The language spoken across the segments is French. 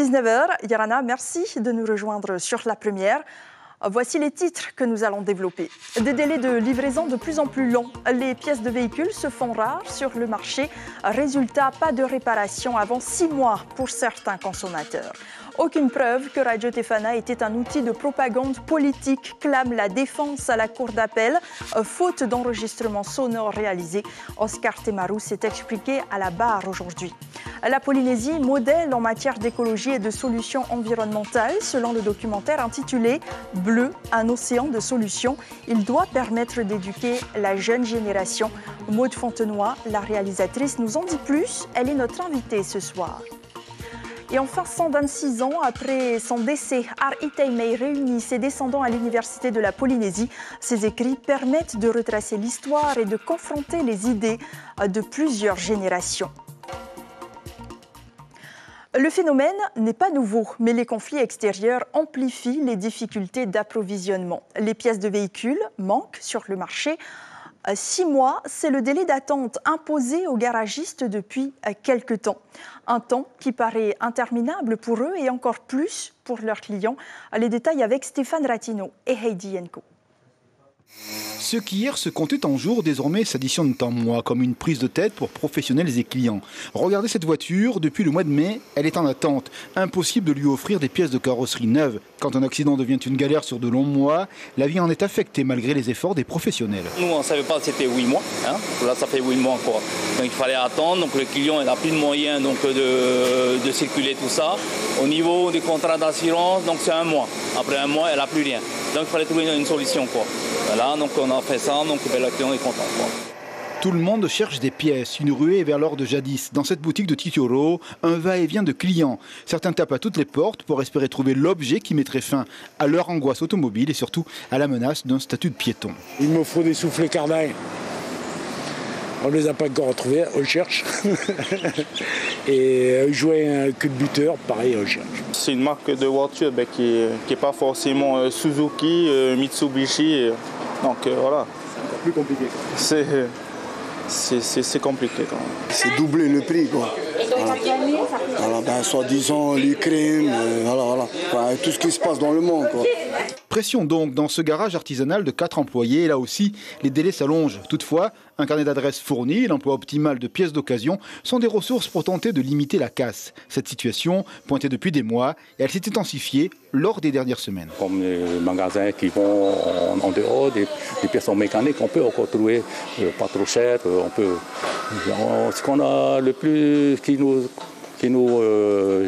19h. Yarana, merci de nous rejoindre sur la première. Voici les titres que nous allons développer. Des délais de livraison de plus en plus longs. Les pièces de véhicules se font rares sur le marché. Résultat, pas de réparation avant 6 mois pour certains consommateurs. Aucune preuve que Radio Tefana était un outil de propagande politique, clame la défense à la cour d'appel, faute d'enregistrement sonore réalisé. Oscar Temarou s'est expliqué à la barre aujourd'hui. La Polynésie, modèle en matière d'écologie et de solutions environnementales, selon le documentaire intitulé « Bleu, un océan de solutions ». Il doit permettre d'éduquer la jeune génération. Maude Fontenoy, la réalisatrice, nous en dit plus. Elle est notre invitée ce soir. Et enfin, 126 ans après son décès, Ari Taimei réunit ses descendants à l'Université de la Polynésie. Ses écrits permettent de retracer l'histoire et de confronter les idées de plusieurs générations. Le phénomène n'est pas nouveau, mais les conflits extérieurs amplifient les difficultés d'approvisionnement. Les pièces de véhicules manquent sur le marché. 6 mois, c'est le délai d'attente imposé aux garagistes depuis quelque temps. Un temps qui paraît interminable pour eux et encore plus pour leurs clients. Les détails avec Stéphane Ratino et Heidi Yenko. Ce qui hier se comptait en jours, désormais s'additionnent en mois, comme une prise de tête pour professionnels et clients. Regardez cette voiture, depuis le mois de mai, elle est en attente. Impossible de lui offrir des pièces de carrosserie neuves. Quand un accident devient une galère sur de longs mois, la vie en est affectée malgré les efforts des professionnels. Nous, on ne savait pas que c'était 8 mois. Là, ça fait 8 mois encore. Donc il fallait attendre. Donc le client n'a plus de moyens de circuler tout ça. Au niveau des contrats d'assurance, donc c'est 1 mois. Après 1 mois, elle n'a plus rien. Donc il fallait trouver une solution, quoi. Voilà, donc on a fait ça, donc le client est content, quoi. Tout le monde cherche des pièces, une ruée vers l'or de jadis. Dans cette boutique de Titioro, un va-et-vient de clients. Certains tapent à toutes les portes pour espérer trouver l'objet qui mettrait fin à leur angoisse automobile et surtout à la menace d'un statut de piéton. Il me faut des soufflets Cardaille. On ne les a pas encore retrouvés, on cherche. Et jouer un cul de buteur, pareil, on cherche. C'est une marque de voiture qui n'est pas forcément Suzuki, Mitsubishi. Donc voilà. C'est plus compliqué. C'est compliqué quand même. C'est doubler le prix, quoi. Voilà, soi-disant l'Ukraine, tout ce qui se passe dans le monde, quoi. Pression donc dans ce garage artisanal de 4 employés. Là aussi, les délais s'allongent. Toutefois, un carnet d'adresses fourni, l'emploi optimal de pièces d'occasion sont des ressources pour tenter de limiter la casse. Cette situation, pointée depuis des mois, et elle s'est intensifiée lors des dernières semaines. Comme les magasins qui vont en dehors, des pièces en mécanique, on peut encore trouver pas trop cher. Ce qu'on a le plus qui nous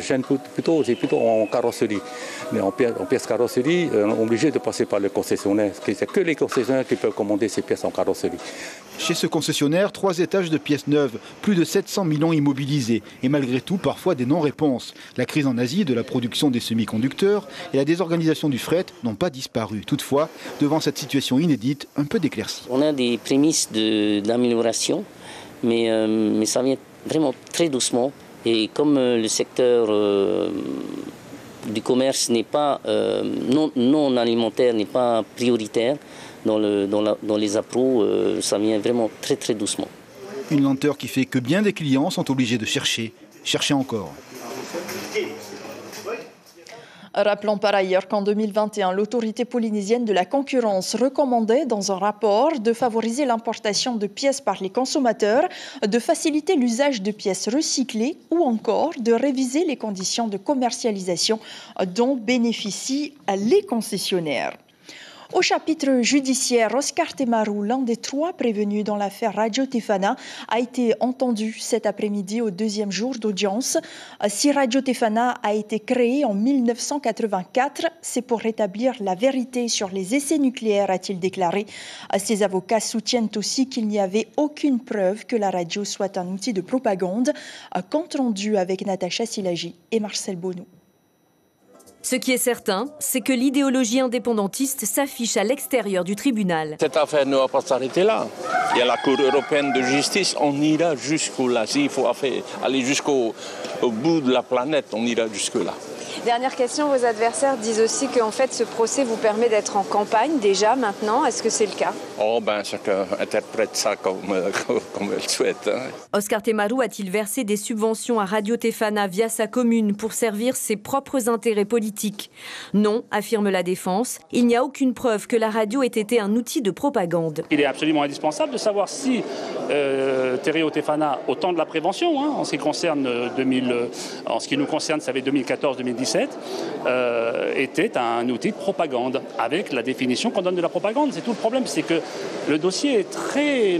gêne plutôt, c'est plutôt en carrosserie. Mais en pièces carrosserie, on est obligé de passer par le concessionnaire. C'est que les concessionnaires qui peuvent commander ces pièces en carrosserie. Chez ce concessionnaire, 3 étages de pièces neuves, plus de 700 millions immobilisés. Et malgré tout, parfois des non-réponses. La crise en Asie de la production des semi-conducteurs et la désorganisation du fret n'ont pas disparu. Toutefois, devant cette situation inédite, un peu d'éclaircie. On a des prémices d'amélioration, mais ça vient vraiment très doucement. Et comme le secteur du commerce n'est pas non alimentaire, n'est pas prioritaire dans les appros, ça vient vraiment très très doucement. Une lenteur qui fait que bien des clients sont obligés de chercher encore. Rappelons par ailleurs qu'en 2021, l'autorité polynésienne de la concurrence recommandait dans un rapport de favoriser l'importation de pièces par les consommateurs, de faciliter l'usage de pièces recyclées ou encore de réviser les conditions de commercialisation dont bénéficient les concessionnaires. Au chapitre judiciaire, Oscar Temarou, l'un des 3 prévenus dans l'affaire Radio Tefana, a été entendu cet après-midi au 2e jour d'audience. Si Radio Tefana a été créé en 1984, c'est pour rétablir la vérité sur les essais nucléaires, a-t-il déclaré. Ses avocats soutiennent aussi qu'il n'y avait aucune preuve que la radio soit un outil de propagande. Compte rendu avec Natacha Silagi et Marcel Bonou. Ce qui est certain, c'est que l'idéologie indépendantiste s'affiche à l'extérieur du tribunal. Cette affaire ne va pas s'arrêter là. Il y a la Cour européenne de justice, on ira jusqu'au là. S'il faut aller jusqu'au bout de la planète, on ira jusque là. Dernière question, vos adversaires disent aussi qu'en fait ce procès vous permet d'être en campagne déjà maintenant. Est-ce que c'est le cas? Oh ben chacun interprète ça comme elle souhaite. Hein. Oscar Temaru a-t-il versé des subventions à Radio Tefana via sa commune pour servir ses propres intérêts politiques? Non, affirme la défense. Il n'y a aucune preuve que la radio ait été un outil de propagande. Il est absolument indispensable de savoir si Radio Tefana, au temps de la prévention, en ce qui nous concerne, ça fait 2014-2017, était un outil de propagande, avec la définition qu'on donne de la propagande. C'est tout le problème, c'est que le dossier est très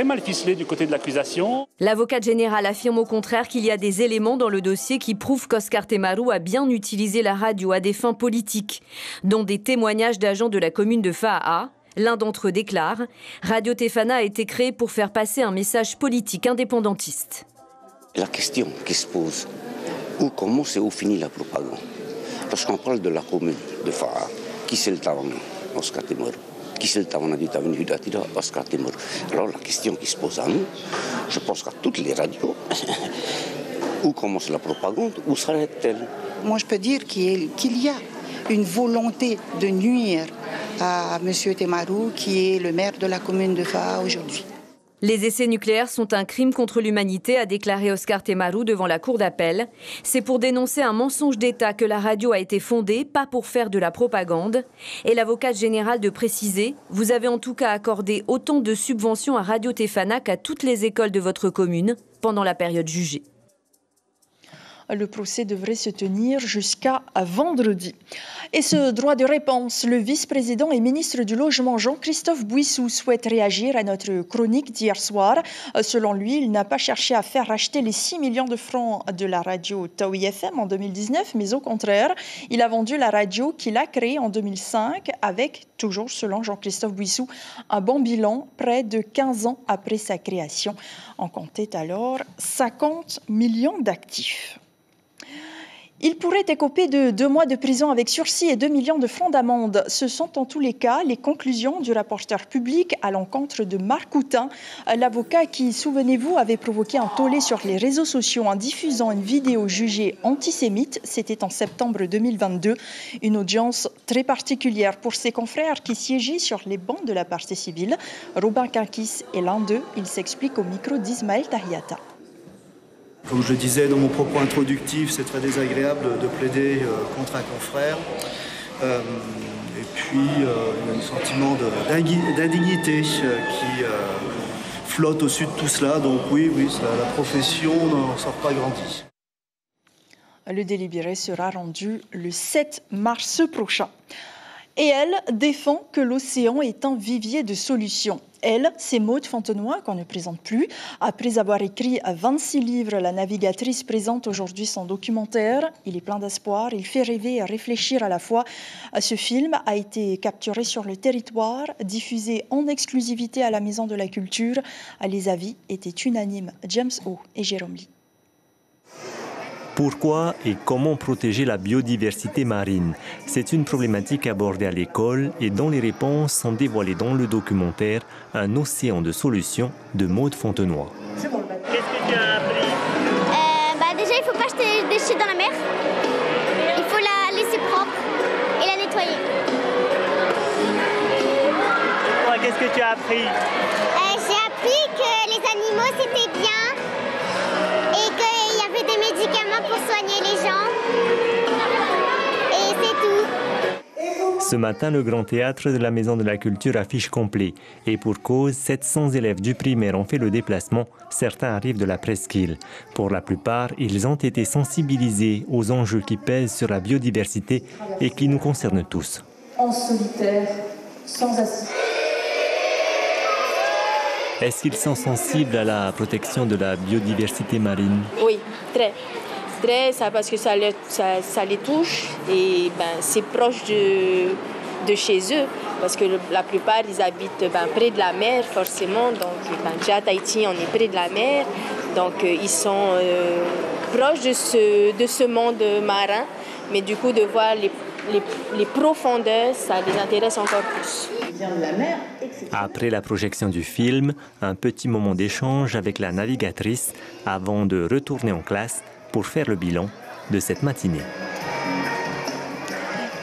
mal ficelé du côté de l'accusation. L'avocate générale affirme au contraire qu'il y a des éléments dans le dossier qui prouvent qu'Oscar Temaru a bien utilisé la radio à des fins politiques, dont des témoignages d'agents de la commune de Fa'a. L'un d'entre eux déclare « Radio Tefana a été créée pour faire passer un message politique indépendantiste ». La question qui se pose, où commence et où finit la propagande? Lorsqu'on parle de la commune de Fa'a, qui c'est le Tawana? Oscar Temaru. Qui c'est le Tawana du Tawana Hudatira? Oscar Temaru. Alors la question qui se pose à nous, je pense qu'à toutes les radios, où commence la propagande, où s'arrête-t-elle? Moi je peux dire qu'il y a une volonté de nuire à M. Temaru, qui est le maire de la commune de Fa'a aujourd'hui. Les essais nucléaires sont un crime contre l'humanité, a déclaré Oscar Temaru devant la cour d'appel. C'est pour dénoncer un mensonge d'État que la radio a été fondée, pas pour faire de la propagande. Et l'avocate générale de préciser, vous avez en tout cas accordé autant de subventions à Radio Tefana qu'à toutes les écoles de votre commune pendant la période jugée. Le procès devrait se tenir jusqu'à vendredi. Et ce droit de réponse, le vice-président et ministre du Logement Jean-Christophe Bouissou souhaite réagir à notre chronique d'hier soir. Selon lui, il n'a pas cherché à faire racheter les 6 millions de francs de la radio Taoui FM en 2019, mais au contraire, il a vendu la radio qu'il a créée en 2005 avec, toujours selon Jean-Christophe Bouissou, un bon bilan près de 15 ans après sa création. On comptait alors 50 millions d'actifs. Il pourrait écoper de 2 mois de prison avec sursis et 2 millions de francs d'amende. Ce sont en tous les cas les conclusions du rapporteur public à l'encontre de Marc Coutin, l'avocat qui, souvenez-vous, avait provoqué un tollé sur les réseaux sociaux en diffusant une vidéo jugée antisémite. C'était en septembre 2022. Une audience très particulière pour ses confrères qui siégeaient sur les bancs de la partie civile. Robin Kinkis est l'un d'eux. Il s'explique au micro d'Ismaël Tahiata. Comme je le disais dans mon propos introductif, c'est très désagréable de plaider contre un confrère. Et puis, il y a un sentiment d'indignité qui flotte au-dessus de tout cela. Donc oui, la profession n'en sort pas grandie. Le délibéré sera rendu le 7 mars prochain. Et elle défend que l'océan est un vivier de solutions. Elle, c'est Maude Fontenoy, qu'on ne présente plus. Après avoir écrit 26 livres, la navigatrice présente aujourd'hui son documentaire. Il est plein d'espoir, il fait rêver et réfléchir à la fois. Ce film a été capturé sur le territoire, diffusé en exclusivité à la Maison de la Culture. Les avis étaient unanimes. James O et Jérôme Lee. Pourquoi et comment protéger la biodiversité marine? C'est une problématique abordée à l'école et dont les réponses sont dévoilées dans le documentaire Un océan de solutions de Maude Fontenoy. Qu'est-ce que tu as appris? Déjà, il ne faut pas jeter les déchets dans la mer. Il faut la laisser propre et la nettoyer. Qu'est-ce que tu as appris? J'ai appris que les animaux, c'était bien et qu'il y avait des médicaments pour soigner les gens. Et c'est tout. Ce matin, le Grand Théâtre de la Maison de la Culture affiche complet. Et pour cause, 700 élèves du primaire ont fait le déplacement. Certains arrivent de la presqu'île. Pour la plupart, ils ont été sensibilisés aux enjeux qui pèsent sur la biodiversité et qui nous concernent tous. En solitaire, sans assistance. Est-ce qu'ils sont sensibles à la protection de la biodiversité marine? Oui, très. Très, parce que ça les touche et c'est proche de chez eux. Parce que la plupart, ils habitent près de la mer, forcément. Donc, déjà à Tahiti, on est près de la mer. Donc, ils sont proches de ce monde marin. Mais du coup, de voir les profondeurs, ça les intéresse encore plus. Après la projection du film, un petit moment d'échange avec la navigatrice avant de retourner en classe pour faire le bilan de cette matinée.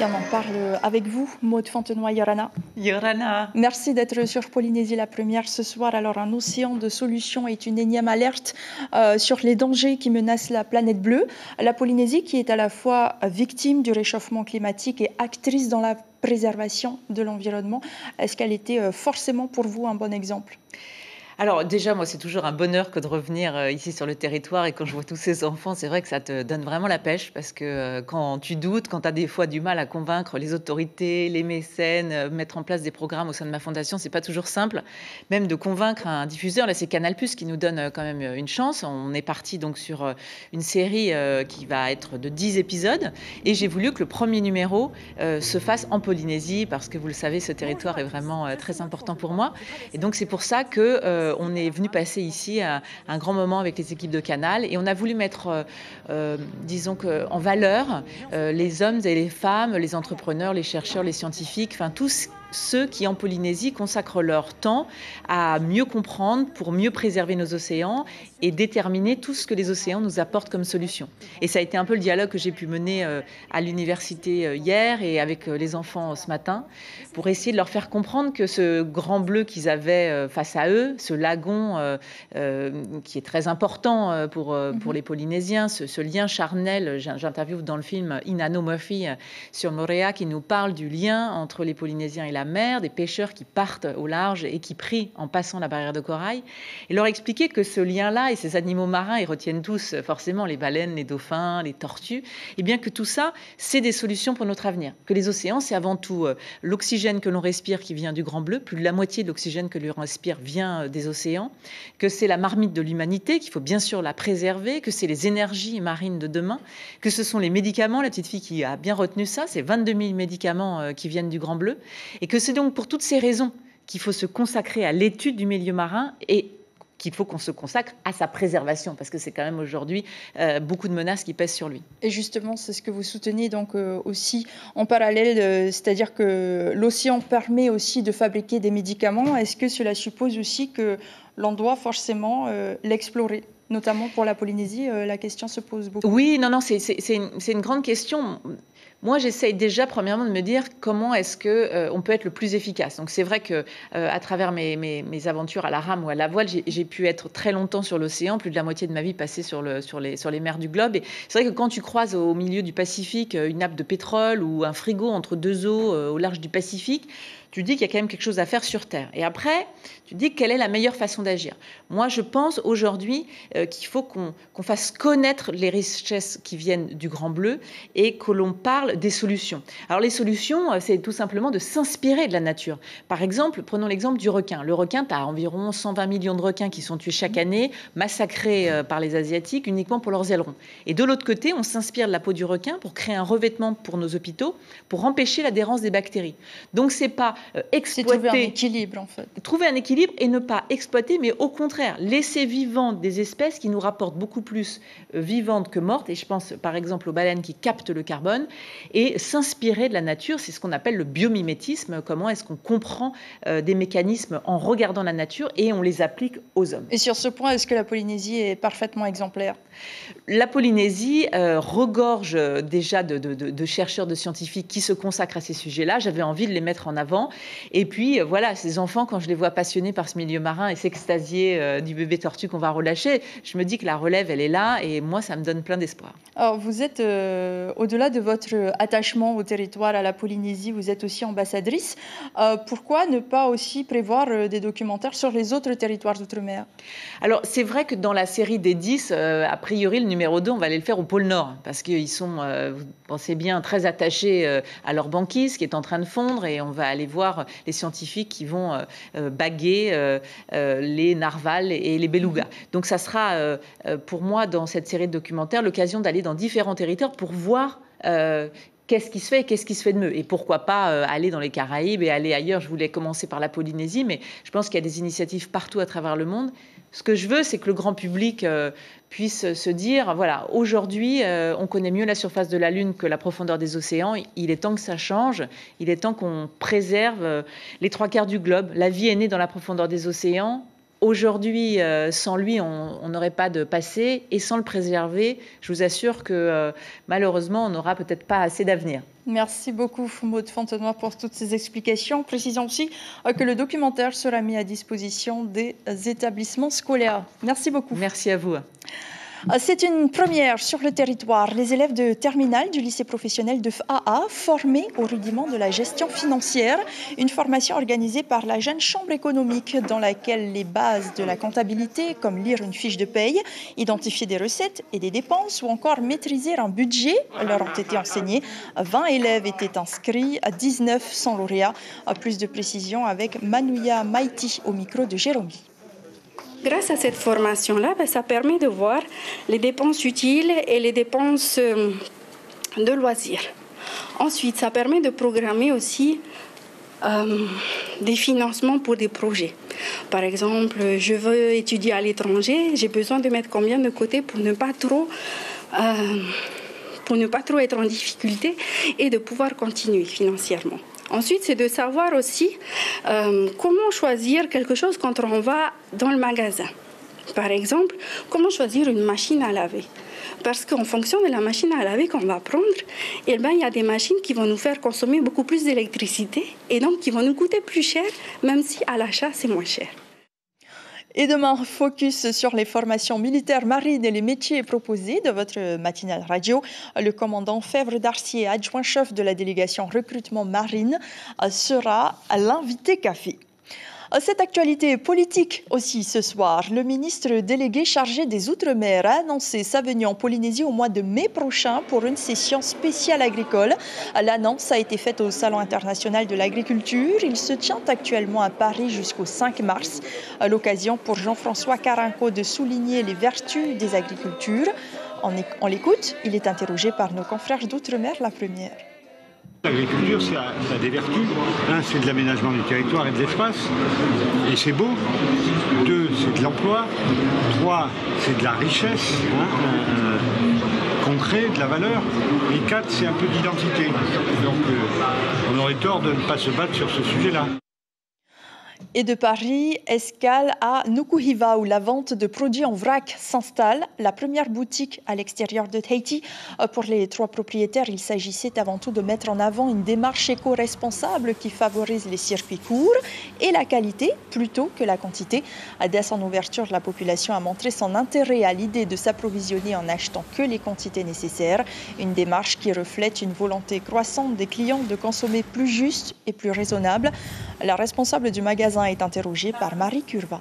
Et on en parle avec vous, Maud Fontenoy-Yorana. Yorana. Merci d'être sur Polynésie la première ce soir. Alors, un océan de solutions est une énième alerte sur les dangers qui menacent la planète bleue. La Polynésie, qui est à la fois victime du réchauffement climatique et actrice dans la préservation de l'environnement, est-ce qu'elle était forcément pour vous un bon exemple ? Alors déjà, moi, c'est toujours un bonheur que de revenir ici sur le territoire. Et quand je vois tous ces enfants, c'est vrai que ça te donne vraiment la pêche. Parce que quand tu doutes, quand tu as des fois du mal à convaincre les autorités, les mécènes, mettre en place des programmes au sein de ma fondation, c'est pas toujours simple. Même de convaincre un diffuseur, là c'est Canal+, qui nous donne quand même une chance. On est parti donc sur une série qui va être de 10 épisodes. Et j'ai voulu que le premier numéro se fasse en Polynésie. Parce que vous le savez, ce territoire est vraiment très important pour moi. Et donc c'est pour ça que on est venu passer ici un grand moment avec les équipes de Canal et on a voulu mettre, disons en valeur les hommes et les femmes, les entrepreneurs, les chercheurs, les scientifiques, enfin tous ceux qui, en Polynésie, consacrent leur temps à mieux comprendre pour mieux préserver nos océans et déterminer tout ce que les océans nous apportent comme solution. Et ça a été un peu le dialogue que j'ai pu mener à l'université hier et avec les enfants ce matin pour essayer de leur faire comprendre que ce grand bleu qu'ils avaient face à eux, ce lagon qui est très important pour les Polynésiens, ce lien charnel, j'interviewe dans le film Inanno Murphy sur Moorea qui nous parle du lien entre les Polynésiens et la mer, des pêcheurs qui partent au large et qui prient en passant la barrière de corail, et leur expliquer que ce lien-là et ces animaux marins, ils retiennent tous forcément les baleines, les dauphins, les tortues, et bien que tout ça, c'est des solutions pour notre avenir. Que les océans, c'est avant tout l'oxygène que l'on respire qui vient du grand bleu, plus de la moitié de l'oxygène que l'on respire vient des océans, que c'est la marmite de l'humanité, qu'il faut bien sûr la préserver, que c'est les énergies marines de demain, que ce sont les médicaments, la petite fille qui a bien retenu ça, c'est 22 000 médicaments qui viennent du grand bleu, et que c'est donc pour toutes ces raisons qu'il faut se consacrer à l'étude du milieu marin et qu'il faut qu'on se consacre à sa préservation, parce que c'est quand même aujourd'hui beaucoup de menaces qui pèsent sur lui. Et justement, c'est ce que vous soutenez donc aussi en parallèle, c'est-à-dire que l'océan permet aussi de fabriquer des médicaments. Est-ce que cela suppose aussi que l'on doit forcément l'explorer ? Notamment pour la Polynésie, la question se pose beaucoup. Oui, non, c'est une grande question. Moi, j'essaye déjà, premièrement, de me dire comment est-ce qu'on peut être le plus efficace. Donc, c'est vrai que à travers mes aventures à la rame ou à la voile, j'ai pu être très longtemps sur l'océan, plus de la moitié de ma vie passée sur les mers du globe. Et c'est vrai que quand tu croises au milieu du Pacifique une nappe de pétrole ou un frigo entre deux eaux au large du Pacifique, tu dis qu'il y a quand même quelque chose à faire sur Terre. Et après, tu dis quelle est la meilleure façon d'agir. Moi, je pense aujourd'hui qu'il faut qu'on fasse connaître les richesses qui viennent du Grand Bleu et que l'on parle des solutions. Alors, les solutions, c'est tout simplement de s'inspirer de la nature. Par exemple, prenons l'exemple du requin. Le requin, tu as environ 120 millions de requins qui sont tués chaque année, massacrés par les Asiatiques uniquement pour leurs ailerons. Et de l'autre côté, on s'inspire de la peau du requin pour créer un revêtement pour nos hôpitaux, pour empêcher l'adhérence des bactéries. Donc, c'est pas exploiter, trouver un équilibre en fait. Trouver un équilibre et ne pas exploiter, mais au contraire, laisser vivantes des espèces qui nous rapportent beaucoup plus vivantes que mortes. Et je pense par exemple aux baleines qui captent le carbone et s'inspirer de la nature. C'est ce qu'on appelle le biomimétisme. Comment est-ce qu'on comprend des mécanismes en regardant la nature et on les applique aux hommes. Et sur ce point, est-ce que la Polynésie est parfaitement exemplaire ? La Polynésie regorge déjà de chercheurs, de scientifiques qui se consacrent à ces sujets-là. J'avais envie de les mettre en avant. Et puis, voilà, ces enfants, quand je les vois passionnés par ce milieu marin et s'extasier du bébé tortue qu'on va relâcher, je me dis que la relève, elle est là. Et moi, ça me donne plein d'espoir. Alors, vous êtes, au-delà de votre attachement au territoire, à la Polynésie, vous êtes aussi ambassadrice. Pourquoi ne pas aussi prévoir des documentaires sur les autres territoires d'outre-mer ? Alors, c'est vrai que dans la série des 10, a priori, le numéro 2, on va aller le faire au pôle Nord. Parce qu'ils sont, vous pensez bien, très attachés à leur banquise qui est en train de fondre. Et on va aller voir les scientifiques qui vont baguer les narvals et les belugas. Donc, ça sera, pour moi, dans cette série de documentaires, l'occasion d'aller dans différents territoires pour voir qu'est-ce qui se fait et qu'est-ce qui se fait de mieux. Et pourquoi pas aller dans les Caraïbes et aller ailleurs. Je voulais commencer par la Polynésie, mais je pense qu'il y a des initiatives partout à travers le monde. Ce que je veux, c'est que le grand public puisse se dire, voilà, aujourd'hui, on connaît mieux la surface de la Lune que la profondeur des océans. Il est temps que ça change. Il est temps qu'on préserve les 3/4 du globe. La vie est née dans la profondeur des océans. aujourd'hui, sans lui, on n'aurait pas de passé, et sans le préserver, je vous assure que malheureusement, on n'aura peut-être pas assez d'avenir. Merci beaucoup Maude Fontenoy pour toutes ces explications. Précisons aussi que le documentaire sera mis à disposition des établissements scolaires. Merci beaucoup. Merci à vous. C'est une première sur le territoire. Les élèves de terminale du lycée professionnel de FAA formés aux rudiments de la gestion financière. Une formation organisée par la Jeune Chambre économique dans laquelle les bases de la comptabilité, comme lire une fiche de paye, identifier des recettes et des dépenses ou encore maîtriser un budget, leur ont été enseignés. 20 élèves étaient inscrits, 19 sont lauréats. Plus de précisions avec Manouya Maïti au micro de Jérôme. Grâce à cette formation-là, ça permet de voir les dépenses utiles et les dépenses de loisirs. Ensuite, ça permet de programmer aussi des financements pour des projets. Par exemple, je veux étudier à l'étranger, j'ai besoin de mettre combien de côté pour ne pas trop être en difficulté et de pouvoir continuer financièrement. Ensuite, c'est de savoir aussi comment choisir quelque chose quand on va dans le magasin. Par exemple, comment choisir une machine à laver. Parce qu'en fonction de la machine à laver qu'on va prendre, il y a des machines qui vont nous faire consommer beaucoup plus d'électricité et donc qui vont nous coûter plus cher, même si à l'achat, c'est moins cher. Et demain, focus sur les formations militaires marines et les métiers proposés de votre matinale radio. Le commandant Fèvre Darcier, adjoint-chef de la délégation recrutement marine, sera l'invité café. Cette actualité politique aussi ce soir. Le ministre délégué chargé des Outre-mer a annoncé sa venue en Polynésie au mois de mai prochain pour une session spéciale agricole. L'annonce a été faite au Salon international de l'agriculture. Il se tient actuellement à Paris jusqu'au 5 mars. L'occasion pour Jean-François Carinco de souligner les vertus des agricultures. On l'écoute, il est interrogé par nos confrères d'Outre-mer, La Première. L'agriculture, ça a des vertus. Un, c'est de l'aménagement du territoire et de l'espace, et c'est beau. Deux, c'est de l'emploi. Trois, c'est de la richesse qu'on crée, de la valeur. Et quatre, c'est un peu d'identité. Donc, on aurait tort de ne pas se battre sur ce sujet-là. Et de Paris, escale à Nukuhiva où la vente de produits en vrac s'installe. La première boutique à l'extérieur de Tahiti. Pour les 3 propriétaires, il s'agissait avant tout de mettre en avant une démarche éco-responsable qui favorise les circuits courts et la qualité plutôt que la quantité. Dès son ouverture, la population a montré son intérêt à l'idée de s'approvisionner en achetant que les quantités nécessaires. Une démarche qui reflète une volonté croissante des clients de consommer plus juste et plus raisonnable. La responsable du magasin est interrogée par Marie Curva.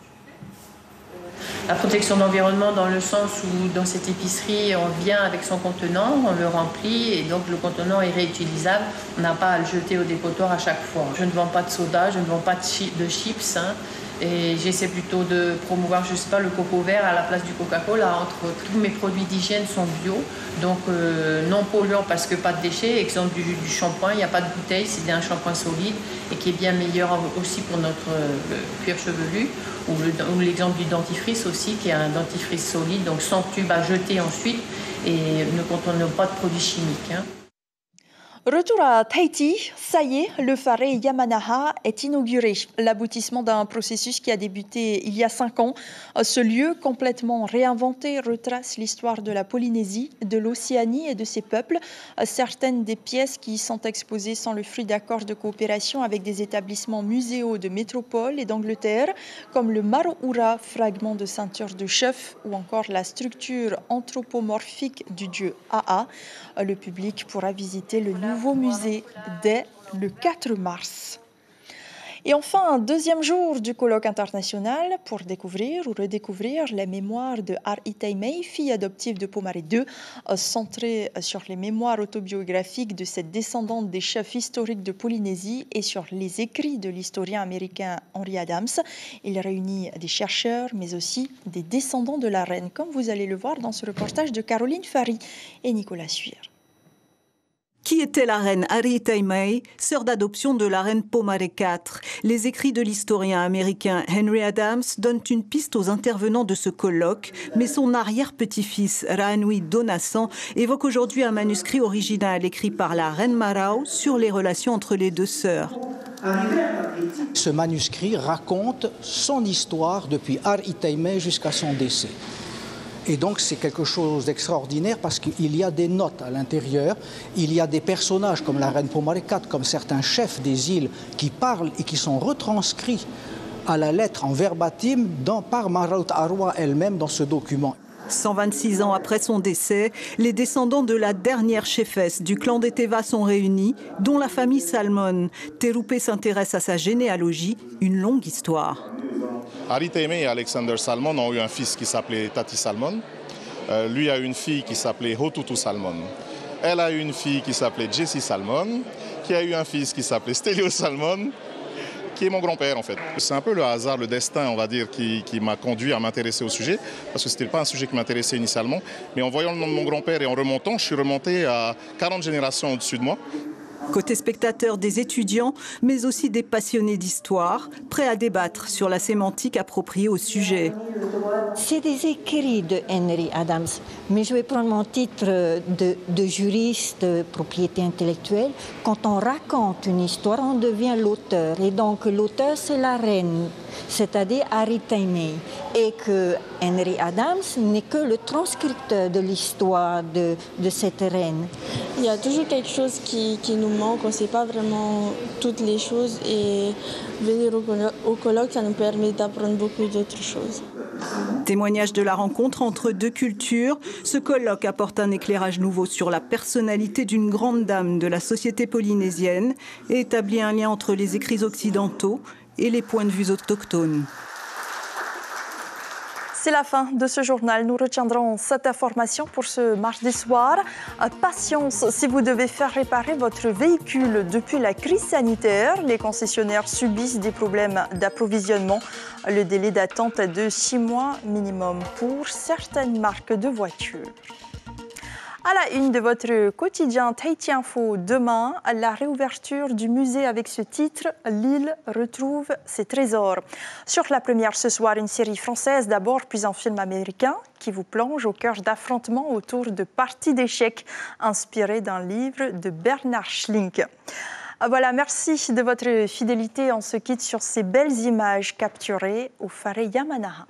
La protection d'environnement dans le sens où dans cette épicerie on vient avec son contenant, on le remplit et donc le contenant est réutilisable. On n'a pas à le jeter au dépotoir à chaque fois. Je ne vends pas de soda, je ne vends pas de chips. Et j'essaie plutôt de promouvoir, je sais pas, le coco vert à la place du Coca-Cola. Entre tous mes produits d'hygiène sont bio, donc non polluants parce que pas de déchets. Exemple du shampoing, il n'y a pas de bouteille, c'est un shampoing solide et qui est bien meilleur aussi pour notre cuir chevelu. Ou l'exemple du dentifrice aussi, qui est un dentifrice solide, donc sans tube à jeter ensuite et ne contenant pas de produits chimiques. Retour à Tahiti, ça y est, le phare Yamanaha est inauguré. L'aboutissement d'un processus qui a débuté il y a 5 ans. Ce lieu complètement réinventé retrace l'histoire de la Polynésie, de l'Océanie et de ses peuples. Certaines des pièces qui y sont exposées sont le fruit d'accords de coopération avec des établissements muséaux de métropole et d'Angleterre, comme le Maroura, fragment de ceinture de chef, ou encore la structure anthropomorphique du dieu Aa. Le public pourra visiter le nouveau musée dès le 4 mars. Et enfin, un deuxième jour du colloque international pour découvrir ou redécouvrir les mémoires de Ari Taimei, fille adoptive de Pomare II, centré sur les mémoires autobiographiques de cette descendante des chefs historiques de Polynésie et sur les écrits de l'historien américain Henry Adams. Il réunit des chercheurs, mais aussi des descendants de la reine, comme vous allez le voir dans ce reportage de Caroline Fary et Nicolas Suir. Qui était la reine Ari Taimei, sœur d'adoption de la reine Pomare IV? Les écrits de l'historien américain Henry Adams donnent une piste aux intervenants de ce colloque, mais son arrière-petit-fils Raanui Donassan évoque aujourd'hui un manuscrit original écrit par la reine Marau sur les relations entre les deux sœurs. Ce manuscrit raconte son histoire depuis Ar Itaimei jusqu'à son décès. Et donc c'est quelque chose d'extraordinaire parce qu'il y a des notes à l'intérieur, il y a des personnages comme la reine Pomare IV, comme certains chefs des îles qui parlent et qui sont retranscrits à la lettre en verbatim par Maraut Arwa elle-même dans ce document. 126 ans après son décès, les descendants de la dernière chefesse du clan des Teva sont réunis, dont la famille Salmon. Terupe s'intéresse à sa généalogie, une longue histoire. Ar Itaimei et Alexander Salmon ont eu un fils qui s'appelait Tati Salmon. Lui a eu une fille qui s'appelait Hotutu Salmon. Elle a eu une fille qui s'appelait Jessie Salmon, qui a eu un fils qui s'appelait Stelio Salmon, qui est mon grand-père en fait. C'est un peu le hasard, le destin, on va dire, qui m'a conduit à m'intéresser au sujet, parce que ce n'était pas un sujet qui m'intéressait initialement. Mais en voyant le nom de mon grand-père et en remontant, je suis remonté à 40 générations au-dessus de moi. Côté spectateur, des étudiants, mais aussi des passionnés d'histoire, prêts à débattre sur la sémantique appropriée au sujet. C'est des écrits de Henry Adams, mais je vais prendre mon titre de juriste de propriété intellectuelle. Quand on raconte une histoire, on devient l'auteur. Et donc l'auteur, c'est la reine, c'est-à-dire Ar Itaimei. Et que Henry Adams n'est que le transcripteur de l'histoire de cette reine. Il y a toujours quelque chose qui nous manque, on ne sait pas vraiment toutes les choses et venir au colloque, ça nous permet d'apprendre beaucoup d'autres choses. Témoignage de la rencontre entre deux cultures, ce colloque apporte un éclairage nouveau sur la personnalité d'une grande dame de la société polynésienne et établit un lien entre les écrits occidentaux et les points de vue autochtones. C'est la fin de ce journal. Nous retiendrons cette information pour ce mardi soir. Patience si vous devez faire réparer votre véhicule depuis la crise sanitaire. Les concessionnaires subissent des problèmes d'approvisionnement. Le délai d'attente est de 6 mois minimum pour certaines marques de voitures. À la une de votre quotidien Tahiti Info, demain, la réouverture du musée avec ce titre « L'île retrouve ses trésors ». Sur la première ce soir, une série française d'abord, puis un film américain qui vous plonge au cœur d'affrontements autour de parties d'échecs inspirés d'un livre de Bernard Schlink. Voilà, merci de votre fidélité. On se quitte sur ces belles images capturées au Whare Yamanaha.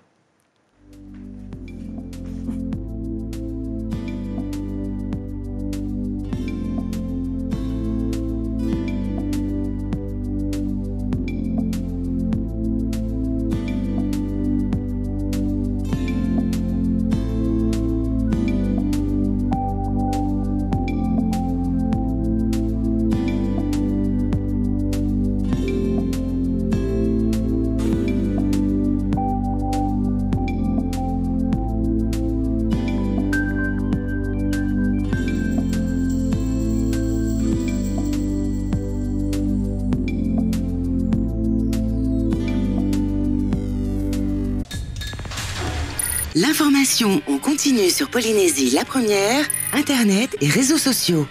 L'information en continu sur Polynésie la première, Internet et réseaux sociaux.